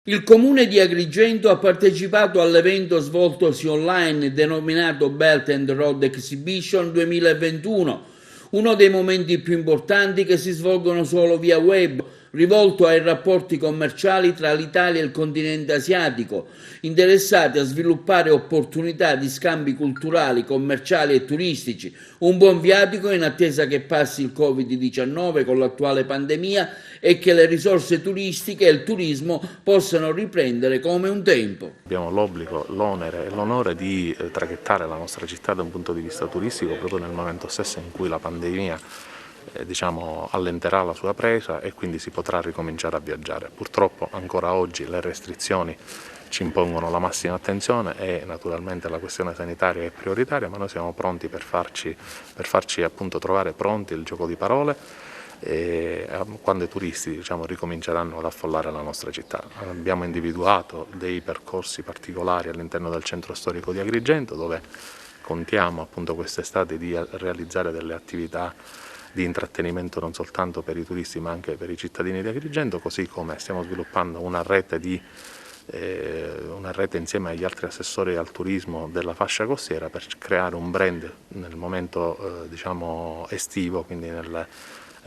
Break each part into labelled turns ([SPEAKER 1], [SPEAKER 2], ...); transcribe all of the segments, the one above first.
[SPEAKER 1] Il comune di Agrigento ha partecipato all'evento svoltosi online denominato Belt and Road Exhibition 2021, uno dei momenti più importanti che si svolgono solo via web, rivolto ai rapporti commerciali tra l'Italia e il continente asiatico, interessati a sviluppare opportunità di scambi culturali, commerciali e turistici, un buon viatico in attesa che passi il Covid-19 con l'attuale pandemia e che le risorse turistiche e il turismo possano riprendere come un tempo.
[SPEAKER 2] Abbiamo l'obbligo, l'onere e l'onore di traghettare la nostra città da un punto di vista turistico proprio nel momento stesso in cui la pandemia allenterà la sua presa e quindi si potrà ricominciare a viaggiare. Purtroppo ancora oggi le restrizioni ci impongono la massima attenzione e naturalmente la questione sanitaria è prioritaria, ma noi siamo pronti per farci appunto trovare pronti il gioco di parole quando i turisti ricominceranno ad affollare la nostra città. Abbiamo individuato dei percorsi particolari all'interno del centro storico di Agrigento dove contiamo appunto quest'estate di realizzare delle attività di intrattenimento non soltanto per i turisti ma anche per i cittadini di Agrigento, così come stiamo sviluppando una rete insieme agli altri assessori al turismo della fascia costiera per creare un brand nel momento estivo, quindi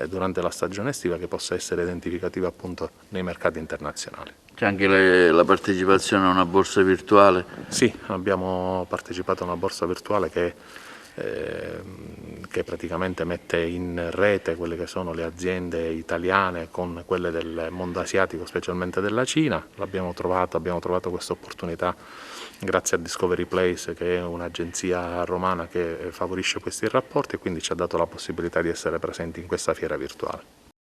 [SPEAKER 2] durante la stagione estiva, che possa essere identificativo appunto nei mercati internazionali.
[SPEAKER 3] C'è anche la partecipazione a una borsa virtuale?
[SPEAKER 2] Sì, abbiamo partecipato a una borsa virtuale che praticamente mette in rete quelle che sono le aziende italiane con quelle del mondo asiatico, specialmente della Cina. Abbiamo trovato questa opportunità grazie a Discovery Place, che è un'agenzia romana che favorisce questi rapporti e quindi ci ha dato la possibilità di essere presenti in questa fiera virtuale.